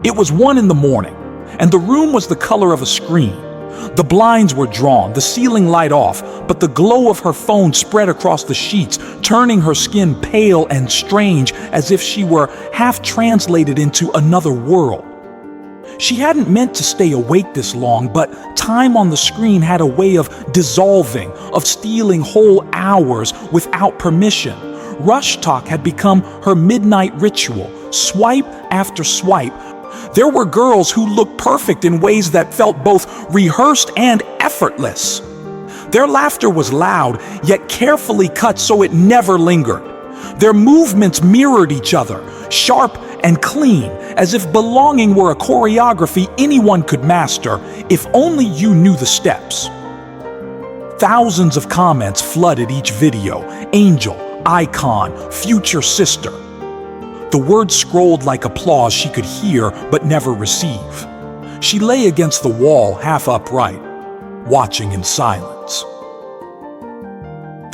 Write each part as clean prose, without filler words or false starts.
It was 1 in the morning, and the room was the color of a screen. The blinds were drawn, the ceiling light off, but the glow of her phone spread across the sheets, turning her skin pale and strange, as if she were half translated into another world. She hadn't meant to stay awake this long, but time on the screen had a way of dissolving, of stealing whole hours without permission. RushTok had become her midnight ritual, swipe after swipe. There were girls who looked perfect in ways that felt both rehearsed and effortless. Their laughter was loud, yet carefully cut so it never lingered. Their movements mirrored each other, sharp and clean, as if belonging were a choreography anyone could master, if only you knew the steps. Thousands of comments flooded each video: angel, icon, future sister. The words scrolled like applause she could hear but never receive. She lay against the wall, half upright, watching in silence.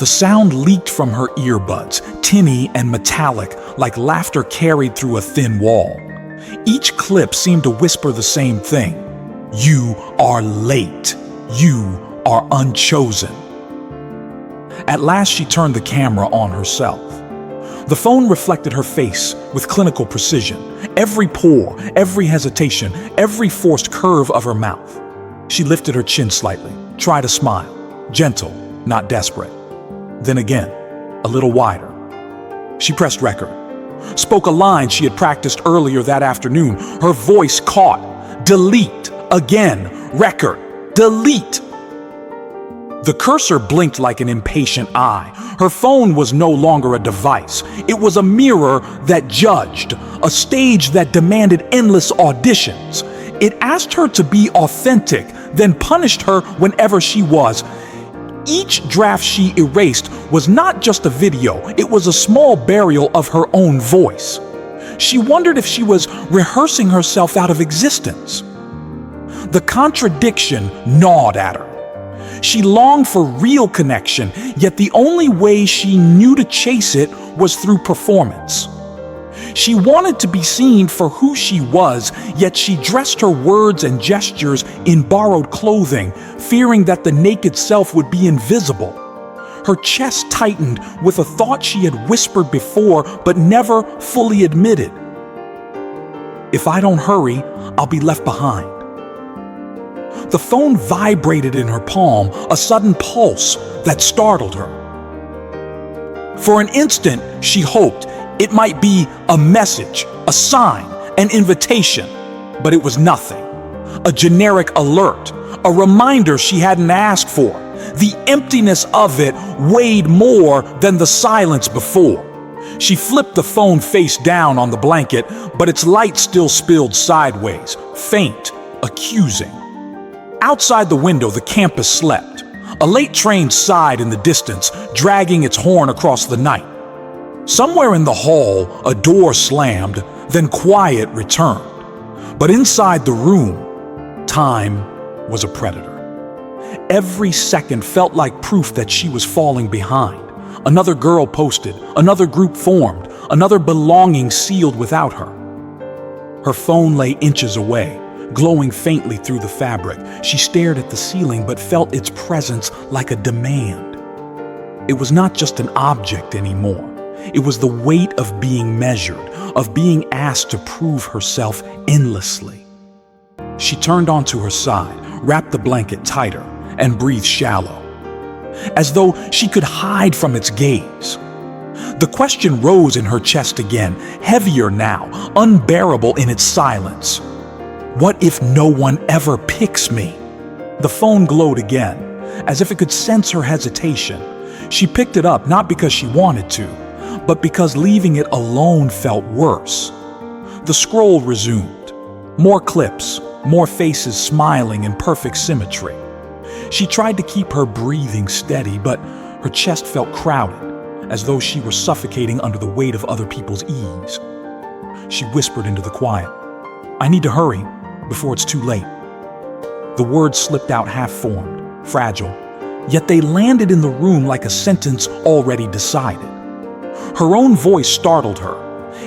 The sound leaked from her earbuds, tinny and metallic, like laughter carried through a thin wall. Each clip seemed to whisper the same thing: "You are late. You are unchosen." At last she turned the camera on herself. The phone reflected her face with clinical precision, every pore, every hesitation, every forced curve of her mouth. She lifted her chin slightly, tried a smile, gentle, not desperate. Then again, a little wider. She pressed record, spoke a line she had practiced earlier that afternoon. Her voice caught. Delete, again, record, delete. The cursor blinked like an impatient eye. Her phone was no longer a device. It was a mirror that judged, a stage that demanded endless auditions. It asked her to be authentic, then punished her whenever she was. Each draft she erased was not just a video, it was a small burial of her own voice. She wondered if she was rehearsing herself out of existence. The contradiction gnawed at her. She longed for real connection, yet the only way she knew to chase it was through performance. She wanted to be seen for who she was, yet she dressed her words and gestures in borrowed clothing, fearing that the naked self would be invisible. Her chest tightened with a thought she had whispered before but never fully admitted. If I don't hurry, I'll be left behind. The phone vibrated in her palm, a sudden pulse that startled her. For an instant, she hoped it might be a message, a sign, an invitation, but it was nothing. A generic alert, a reminder she hadn't asked for. The emptiness of it weighed more than the silence before. She flipped the phone face down on the blanket, but its light still spilled sideways, faint, accusing. Outside the window, the campus slept. A late train sighed in the distance, dragging its horn across the night. Somewhere in the hall, a door slammed, then quiet returned. But inside the room, time was a predator. Every second felt like proof that she was falling behind. Another girl posted, another group formed, another belonging sealed without her. Her phone lay inches away, glowing faintly through the fabric. She stared at the ceiling but felt its presence like a demand. It was not just an object anymore. It was the weight of being measured, of being asked to prove herself endlessly. She turned onto her side, wrapped the blanket tighter, and breathed shallow, as though she could hide from its gaze. The question rose in her chest again, heavier now, unbearable in its silence. What if no one ever picks me? The phone glowed again, as if it could sense her hesitation. She picked it up not because she wanted to, but because leaving it alone felt worse. The scroll resumed. More clips, more faces smiling in perfect symmetry. She tried to keep her breathing steady, but her chest felt crowded, as though she were suffocating under the weight of other people's ease. She whispered into the quiet, "I need to hurry before it's too late." The words slipped out half-formed, fragile, yet they landed in the room like a sentence already decided. Her own voice startled her.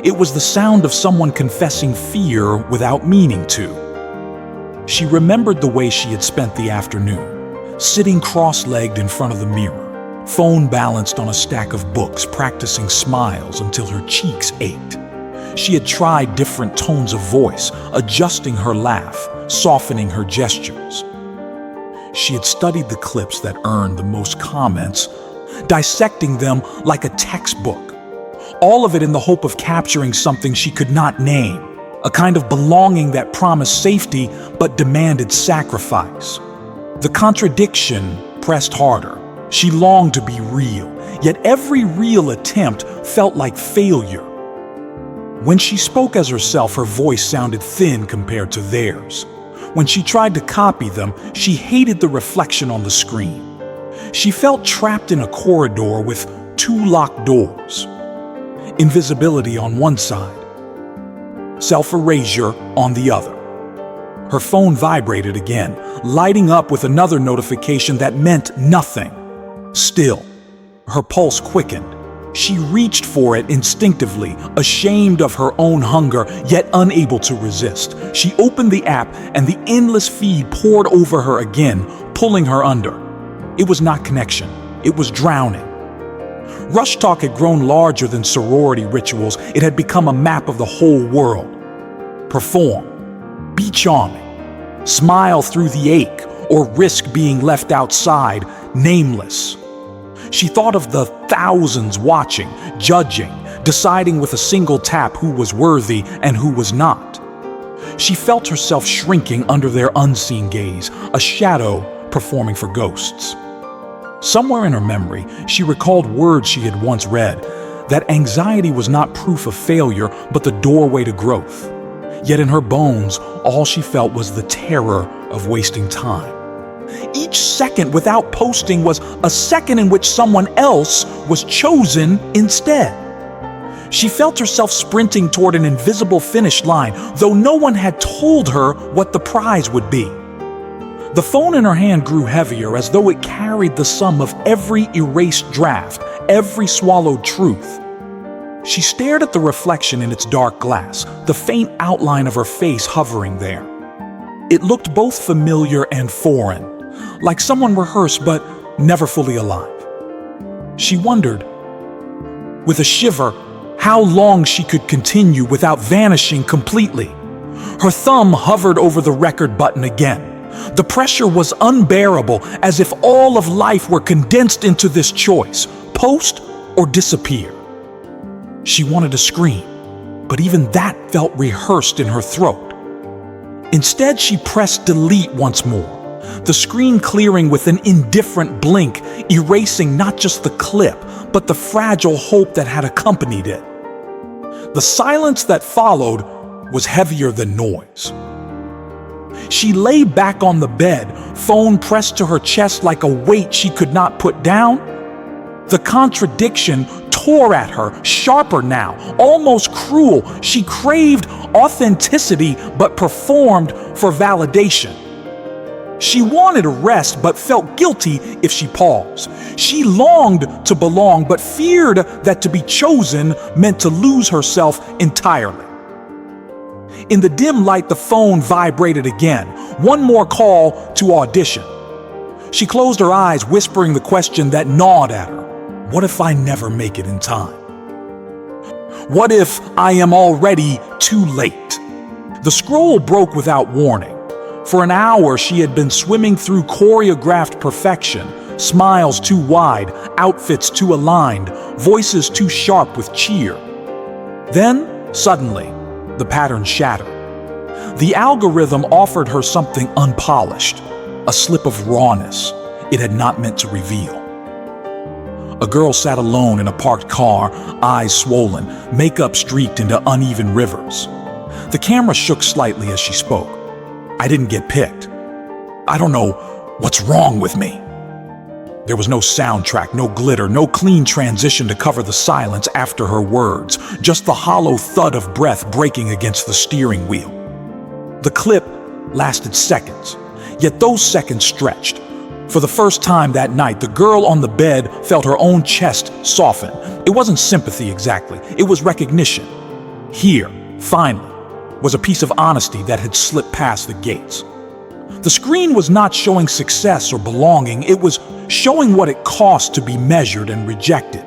It was the sound of someone confessing fear without meaning to. She remembered the way she had spent the afternoon, sitting cross-legged in front of the mirror, phone balanced on a stack of books, practicing smiles until her cheeks ached. She had tried different tones of voice, adjusting her laugh, softening her gestures. She had studied the clips that earned the most comments, dissecting them like a textbook. All of it in the hope of capturing something she could not name, a kind of belonging that promised safety but demanded sacrifice. The contradiction pressed harder. She longed to be real, yet every real attempt felt like failure. When she spoke as herself, her voice sounded thin compared to theirs. When she tried to copy them, she hated the reflection on the screen. She felt trapped in a corridor with two locked doors. Invisibility on one side, self-erasure on the other. Her phone vibrated again, lighting up with another notification that meant nothing. Still, her pulse quickened. She reached for it instinctively, ashamed of her own hunger, yet unable to resist. She opened the app, and the endless feed poured over her again, pulling her under. It was not connection. It was drowning. RushTok had grown larger than sorority rituals. It had become a map of the whole world. Perform. Be charming. Smile through the ache, or risk being left outside, nameless. She thought of the thousands watching, judging, deciding with a single tap who was worthy and who was not. She felt herself shrinking under their unseen gaze, a shadow performing for ghosts. Somewhere in her memory, she recalled words she had once read, that anxiety was not proof of failure, but the doorway to growth. Yet in her bones, all she felt was the terror of wasting time. Each second without posting was a second in which someone else was chosen instead. She felt herself sprinting toward an invisible finish line, though no one had told her what the prize would be. The phone in her hand grew heavier, as though it carried the sum of every erased draft, every swallowed truth. She stared at the reflection in its dark glass, the faint outline of her face hovering there. It looked both familiar and foreign, like someone rehearsed but never fully alive. She wondered, with a shiver, how long she could continue without vanishing completely. Her thumb hovered over the record button again. The pressure was unbearable, as if all of life were condensed into this choice: post or disappear. She wanted to scream, but even that felt rehearsed in her throat. Instead, she pressed delete once more, the screen clearing with an indifferent blink, erasing not just the clip, but the fragile hope that had accompanied it. The silence that followed was heavier than noise. She lay back on the bed, phone pressed to her chest like a weight she could not put down. The contradiction tore at her, sharper now, almost cruel. She craved authenticity but performed for validation. She wanted rest but felt guilty if she paused. She longed to belong but feared that to be chosen meant to lose herself entirely. In the dim light, the phone vibrated again. One more call to audition. She closed her eyes, whispering the question that gnawed at her. What if I never make it in time? What if I am already too late? The scroll broke without warning. For an hour, she had been swimming through choreographed perfection, smiles too wide, outfits too aligned, voices too sharp with cheer. Then, suddenly, the pattern shattered. The algorithm offered her something unpolished, a slip of rawness it had not meant to reveal. A girl sat alone in a parked car, eyes swollen, makeup streaked into uneven rivers. The camera shook slightly as she spoke. I didn't get picked. I don't know what's wrong with me. There was no soundtrack, no glitter, no clean transition to cover the silence after her words, just the hollow thud of breath breaking against the steering wheel. The clip lasted seconds, yet those seconds stretched. For the first time that night, the girl on the bed felt her own chest soften. It wasn't sympathy exactly, it was recognition. Here, finally, was a piece of honesty that had slipped past the gates. The screen was not showing success or belonging, it was showing what it cost to be measured and rejected.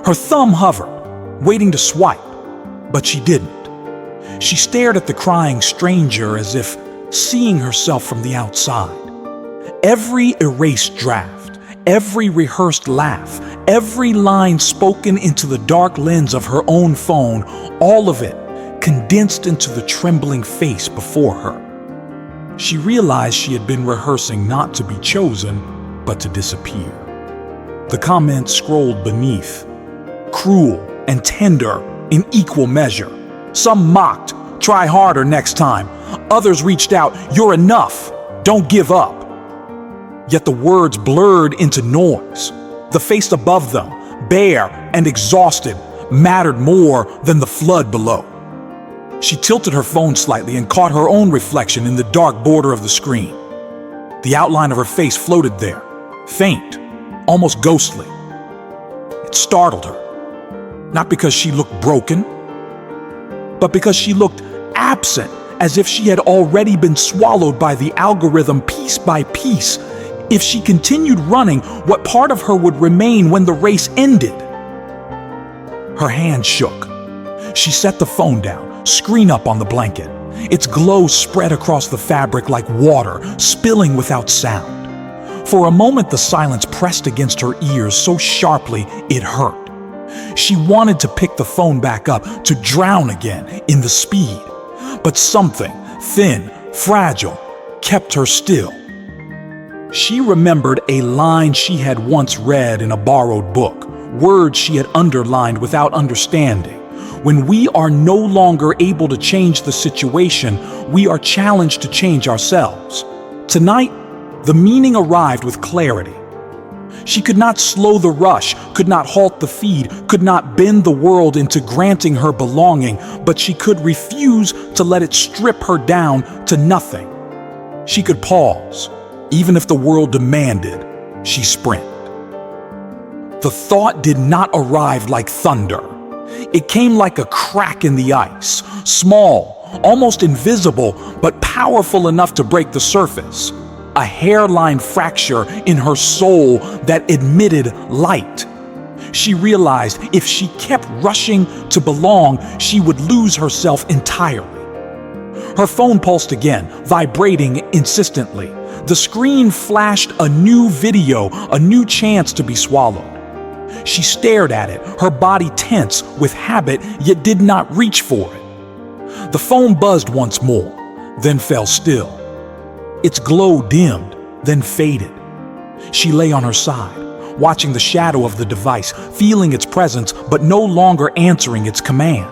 Her thumb hovered, waiting to swipe, but she didn't. She stared at the crying stranger as if seeing herself from the outside. Every erased draft, every rehearsed laugh, every line spoken into the dark lens of her own phone, all of it condensed into the trembling face before her. She realized she had been rehearsing not to be chosen, but to disappear. The comments scrolled beneath, cruel and tender in equal measure. Some mocked, "Try harder next time." Others reached out, "You're enough, don't give up." Yet the words blurred into noise. The face above them, bare and exhausted, mattered more than the flood below. She tilted her phone slightly and caught her own reflection in the dark border of the screen. The outline of her face floated there, faint, almost ghostly. It startled her, not because she looked broken, but because she looked absent, as if she had already been swallowed by the algorithm piece by piece. If she continued running, what part of her would remain when the race ended? Her hand shook. She set the phone down, screen up on the blanket. Its glow spread across the fabric like water, spilling without sound. For a moment, the silence pressed against her ears so sharply it hurt. She wanted to pick the phone back up, to drown again in the speed. But something, thin, fragile, kept her still. She remembered a line she had once read in a borrowed book, words she had underlined without understanding. When we are no longer able to change the situation, we are challenged to change ourselves. Tonight, the meaning arrived with clarity. She could not slow the rush, could not halt the feed, could not bend the world into granting her belonging, but she could refuse to let it strip her down to nothing. She could pause, even if the world demanded she sprint. The thought did not arrive like thunder. It came like a crack in the ice, small, almost invisible, but powerful enough to break the surface. A hairline fracture in her soul that admitted light. She realized if she kept rushing to belong, she would lose herself entirely. Her phone pulsed again, vibrating insistently. The screen flashed a new video, a new chance to be swallowed. She stared at it, her body tense with habit, yet did not reach for it. The phone buzzed once more, then fell still. Its glow dimmed, then faded. She lay on her side, watching the shadow of the device, feeling its presence, but no longer answering its command.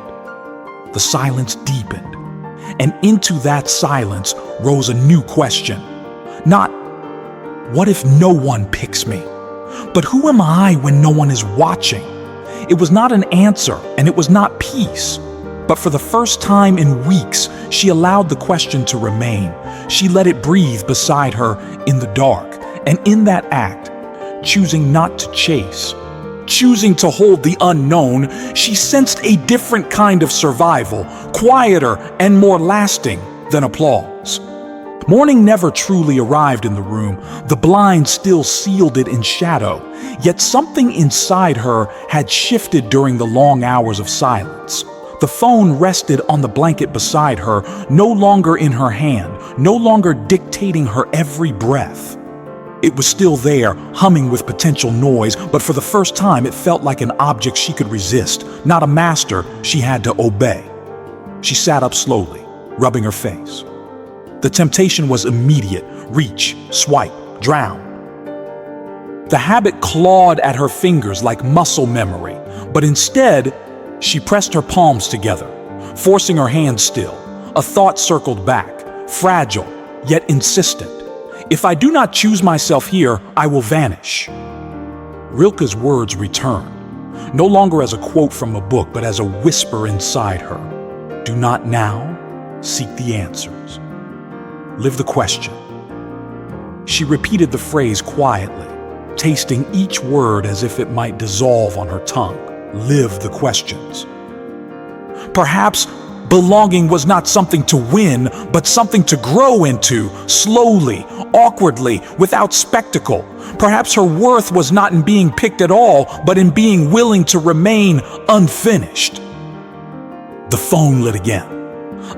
The silence deepened, and into that silence rose a new question. Not, what if no one picks me? But who am I when no one is watching? It was not an answer, and it was not peace. But for the first time in weeks, she allowed the question to remain. She let it breathe beside her in the dark, and in that act, choosing not to chase, choosing to hold the unknown, she sensed a different kind of survival, quieter and more lasting than applause. Morning never truly arrived in the room. The blinds still sealed it in shadow, yet something inside her had shifted during the long hours of silence. The phone rested on the blanket beside her, no longer in her hand, no longer dictating her every breath. It was still there, humming with potential noise, but for the first time it felt like an object she could resist, not a master she had to obey. She sat up slowly, rubbing her face. The temptation was immediate: reach, swipe, drown. The habit clawed at her fingers like muscle memory, but instead, she pressed her palms together, forcing her hands still. A thought circled back, fragile, yet insistent. If I do not choose myself here, I will vanish. Rilke's words returned, no longer as a quote from a book, but as a whisper inside her. Do not now seek the answers. Live the question. She repeated the phrase quietly, tasting each word as if it might dissolve on her tongue. Live the questions. Perhaps belonging was not something to win, but something to grow into, slowly, awkwardly, without spectacle. Perhaps her worth was not in being picked at all, but in being willing to remain unfinished. The phone lit again.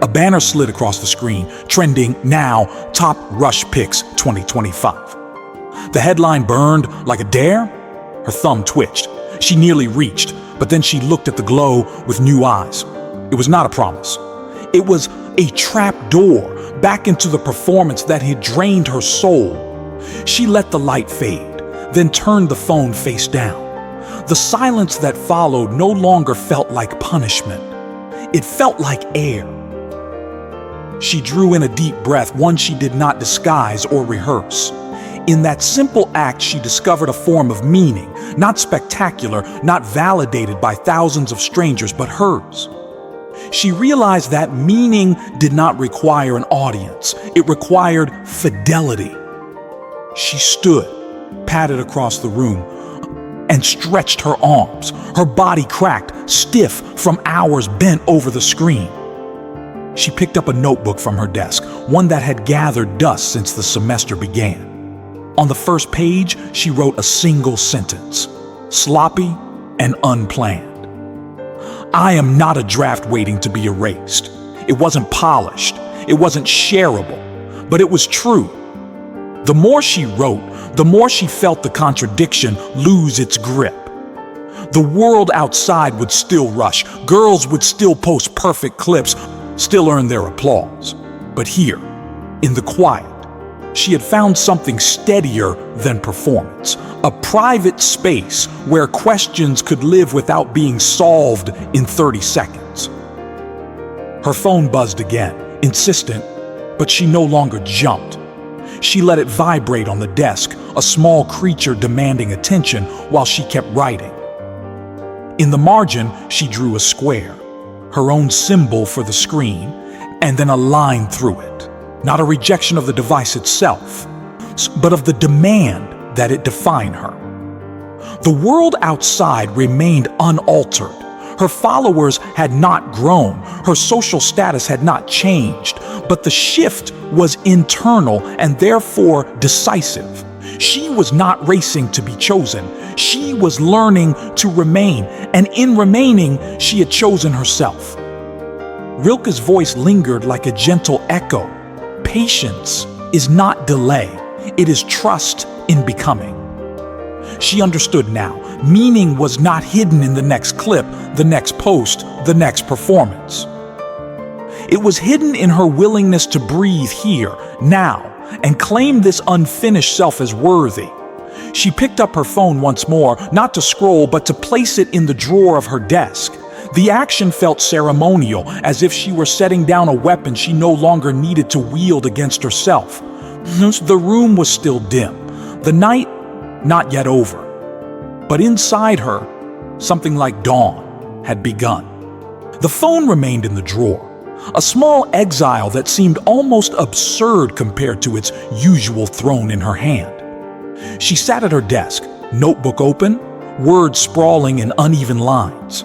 A banner slid across the screen, trending now, Top Rush Picks 2025. The headline burned like a dare. Her thumb twitched. She nearly reached, but then she looked at the glow with new eyes. It was not a promise. It was a trap door back into the performance that had drained her soul. She let the light fade, then turned the phone face down. The silence that followed no longer felt like punishment. It felt like air. She drew in a deep breath, one she did not disguise or rehearse. In that simple act, she discovered a form of meaning, not spectacular, not validated by thousands of strangers, but hers. She realized that meaning did not require an audience. It required fidelity. She stood, padded across the room, and stretched her arms. Her body cracked, stiff from hours bent over the screen. She picked up a notebook from her desk, one that had gathered dust since the semester began. On the first page, she wrote a single sentence, sloppy and unplanned. I am not a draft waiting to be erased. It wasn't polished, it wasn't shareable, but it was true. The more she wrote, the more she felt the contradiction lose its grip. The world outside would still rush, girls would still post perfect clips, still earn their applause. But here, in the quiet, she had found something steadier than performance, a private space where questions could live without being solved in 30 seconds. Her phone buzzed again, insistent, but she no longer jumped. She let it vibrate on the desk, a small creature demanding attention while she kept writing. In the margin, she drew a square, her own symbol for the screen, and then a line through it. Not a rejection of the device itself, but of the demand that it define her. The world outside remained unaltered. Her followers had not grown, her social status had not changed, but the shift was internal and therefore decisive. She was not racing to be chosen. She was learning to remain, and in remaining, she had chosen herself. Rilke's voice lingered like a gentle echo. Patience is not delay, it is trust in becoming. She understood now. Meaning was not hidden in the next clip, the next post, the next performance. It was hidden in her willingness to breathe here, now, and claim this unfinished self as worthy. She picked up her phone once more, not to scroll, but to place it in the drawer of her desk. The action felt ceremonial, as if she were setting down a weapon she no longer needed to wield against herself. The room was still dim, the night not yet over. But inside her, something like dawn had begun. The phone remained in the drawer, a small exile that seemed almost absurd compared to its usual throne in her hand. She sat at her desk, notebook open, words sprawling in uneven lines.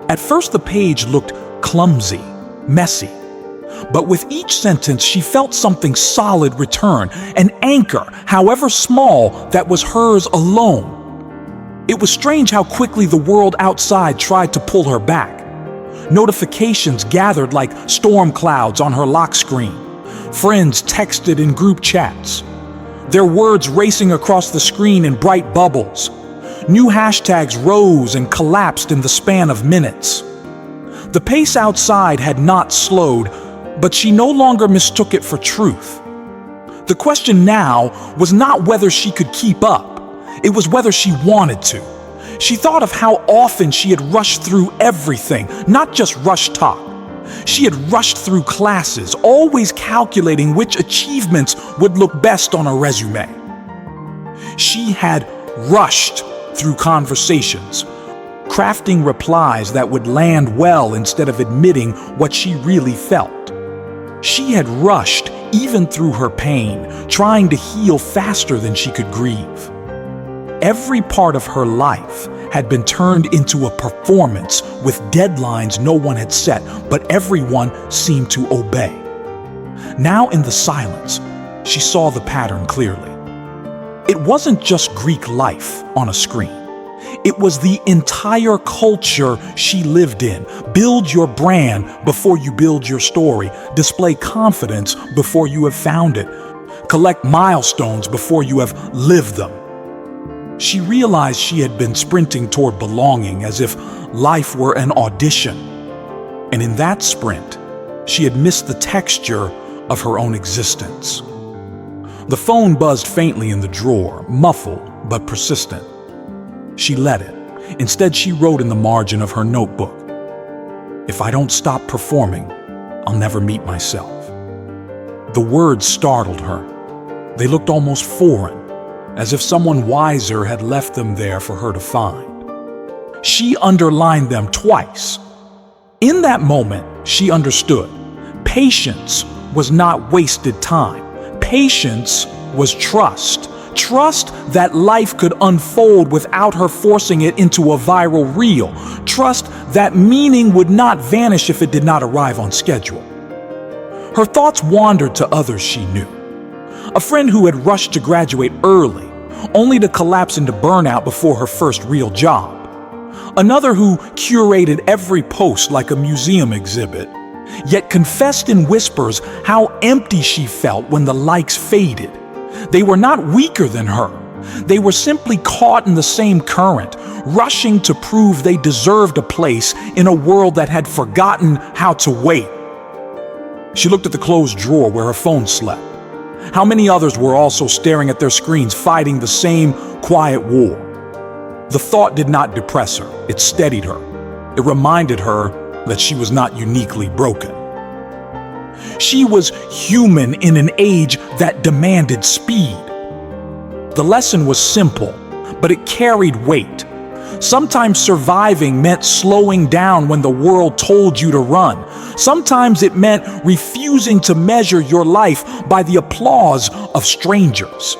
At first the page looked clumsy, messy. But with each sentence she felt something solid return, an anchor, however small, that was hers alone. It was strange how quickly the world outside tried to pull her back. Notifications gathered like storm clouds on her lock screen. Friends texted in group chats, their words racing across the screen in bright bubbles. New hashtags rose and collapsed in the span of minutes. The pace outside had not slowed, but she no longer mistook it for truth. The question now was not whether she could keep up, it was whether she wanted to. She thought of how often she had rushed through everything, not just RushTok. She had rushed through classes, always calculating which achievements would look best on a resume. She had rushed through conversations, crafting replies that would land well instead of admitting what she really felt. She had rushed even through her pain, trying to heal faster than she could grieve. Every part of her life had been turned into a performance with deadlines no one had set, but everyone seemed to obey. Now in the silence, she saw the pattern clearly. It wasn't just Greek life on a screen. It was the entire culture she lived in. Build your brand before you build your story. Display confidence before you have found it. Collect milestones before you have lived them. She realized she had been sprinting toward belonging as if life were an audition. And in that sprint, she had missed the texture of her own existence. The phone buzzed faintly in the drawer, muffled but persistent. She let it. Instead, she wrote in the margin of her notebook, "If I don't stop performing, I'll never meet myself." The words startled her. They looked almost foreign, as if someone wiser had left them there for her to find. She underlined them twice. In that moment, she understood. Patience was not wasted time. Patience was trust. Trust that life could unfold without her forcing it into a viral reel. Trust that meaning would not vanish if it did not arrive on schedule. Her thoughts wandered to others she knew. A friend who had rushed to graduate early, only to collapse into burnout before her first real job. Another who curated every post like a museum exhibit, yet confessed in whispers how empty she felt when the likes faded. They were not weaker than her. They were simply caught in the same current, rushing to prove they deserved a place in a world that had forgotten how to wait. She looked at the closed drawer where her phone slept. How many others were also staring at their screens, fighting the same quiet war? The thought did not depress her. It steadied her. It reminded her that she was not uniquely broken. She was human in an age that demanded speed. The lesson was simple, but it carried weight. Sometimes surviving meant slowing down when the world told you to run. Sometimes it meant refusing to measure your life by the applause of strangers.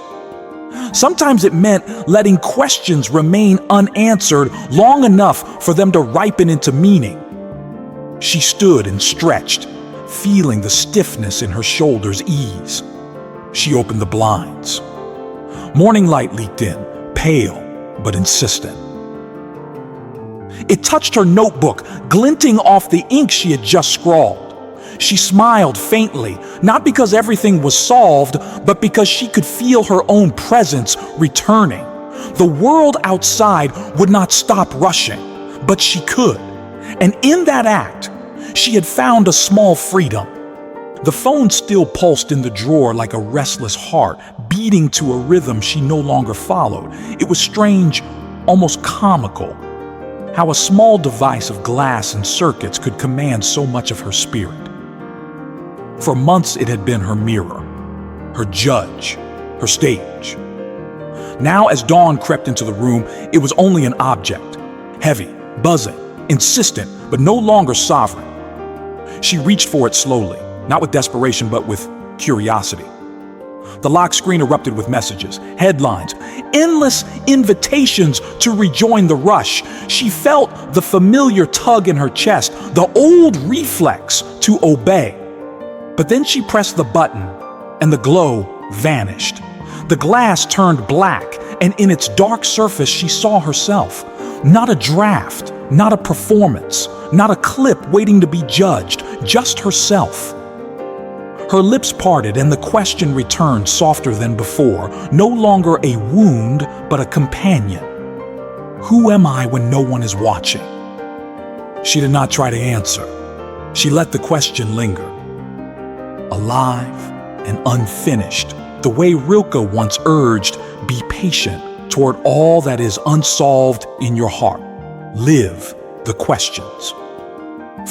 Sometimes it meant letting questions remain unanswered long enough for them to ripen into meaning. She stood and stretched, feeling the stiffness in her shoulders ease. She opened the blinds. Morning light leaked in, pale but insistent. It touched her notebook, glinting off the ink she had just scrawled. She smiled faintly, not because everything was solved, but because she could feel her own presence returning. The world outside would not stop rushing, but she could. And in that act, she had found a small freedom. The phone still pulsed in the drawer like a restless heart, beating to a rhythm she no longer followed. It was strange, almost comical, how a small device of glass and circuits could command so much of her spirit. For months it had been her mirror, her judge, her stage. Now as dawn crept into the room, it was only an object, heavy, buzzing, insistent, but no longer sovereign. She reached for it slowly, not with desperation, but with curiosity. The lock screen erupted with messages, headlines, endless invitations to rejoin the rush. She felt the familiar tug in her chest, the old reflex to obey. But then she pressed the button, and the glow vanished. The glass turned black, and in its dark surface she saw herself. Not a draft, not a performance, not a clip waiting to be judged, just herself. Her lips parted and the question returned softer than before, no longer a wound, but a companion. Who am I when no one is watching? She did not try to answer. She let the question linger. Alive and unfinished, the way Rilke once urged, be patient toward all that is unsolved in your heart. Live the questions.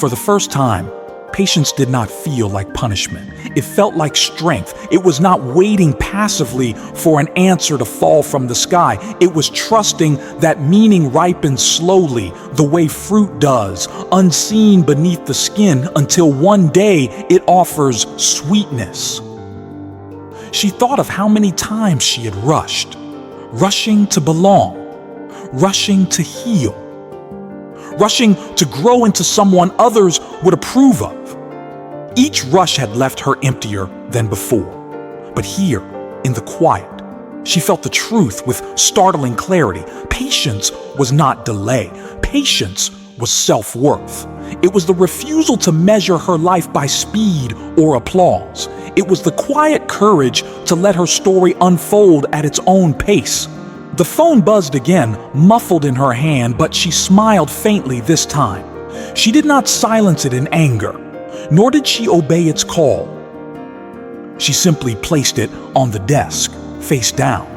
For the first time, patience did not feel like punishment. It felt like strength. It was not waiting passively for an answer to fall from the sky. It was trusting that meaning ripens slowly, the way fruit does, unseen beneath the skin, until one day it offers sweetness. She thought of how many times she had rushed. rushing to belong, rushing to heal, rushing to grow into someone others would approve of. Each rush had left her emptier than before, but here, in the quiet, she felt the truth with startling clarity. Patience was not delay. Patience was self-worth. It was the refusal to measure her life by speed or applause. It was the quiet courage to let her story unfold at its own pace. The phone buzzed again, muffled in her hand, but she smiled faintly this time. She did not silence it in anger, nor did she obey its call. She simply placed it on the desk, face down.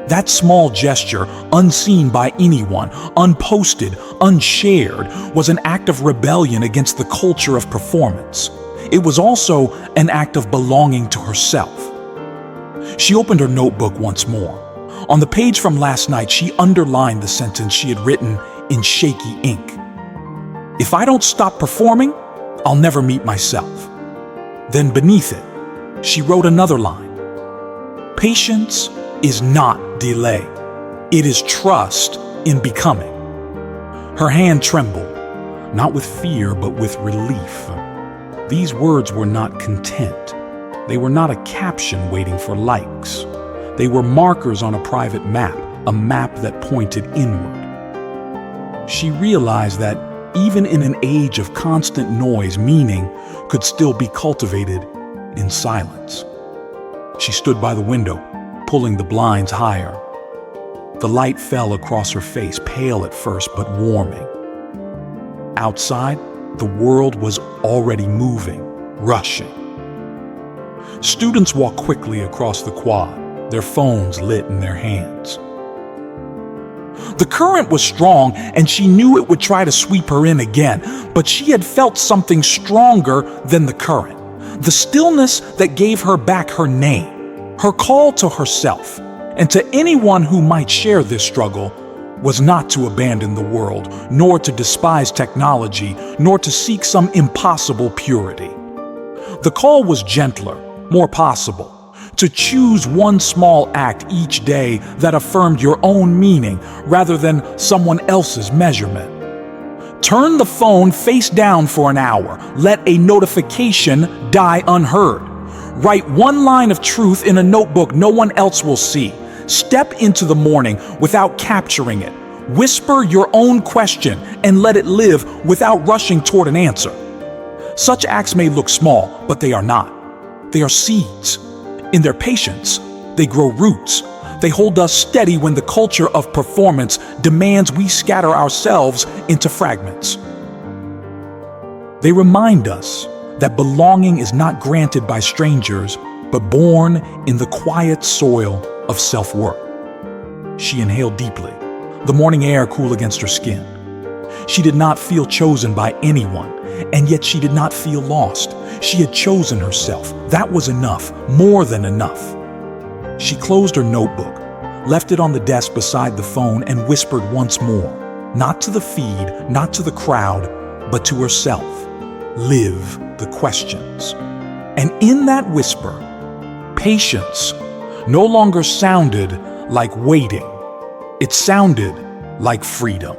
That small gesture, unseen by anyone, unposted, unshared, was an act of rebellion against the culture of performance. It was also an act of belonging to herself. She opened her notebook once more. On the page from last night, she underlined the sentence she had written in shaky ink. "If I don't stop performing, I'll never meet myself." Then beneath it, she wrote another line. "Patience is not delay. It is trust in becoming." Her hand trembled, not with fear, but with relief. These words were not content. They were not a caption waiting for likes. They were markers on a private map, a map that pointed inward. She realized that even in an age of constant noise, meaning could still be cultivated in silence. She stood by the window, pulling the blinds higher. The light fell across her face, pale at first, but warming. Outside, the world was already moving, rushing. Students walked quickly across the quad, their phones lit in their hands. The current was strong, and she knew it would try to sweep her in again, but she had felt something stronger than the current. The stillness that gave her back her name, her call to herself, and to anyone who might share this struggle, was not to abandon the world, nor to despise technology, nor to seek some impossible purity. The call was gentler, more possible, to choose one small act each day that affirmed your own meaning rather than someone else's measurement. Turn the phone face down for an hour. Let a notification die unheard. Write one line of truth in a notebook no one else will see. Step into the morning without capturing it. Whisper your own question and let it live without rushing toward an answer. Such acts may look small, but they are not. They are seeds. In their patience, they grow roots. They hold us steady when the culture of performance demands we scatter ourselves into fragments. They remind us that belonging is not granted by strangers, but born in the quiet soil of self-worth. She inhaled deeply, the morning air cool against her skin. She did not feel chosen by anyone, and yet she did not feel lost. She had chosen herself. That was enough, more than enough. She closed her notebook, left it on the desk beside the phone, and whispered once more, not to the feed, not to the crowd, but to herself, "Live the questions." And in that whisper, patience no longer sounded like waiting. It sounded like freedom.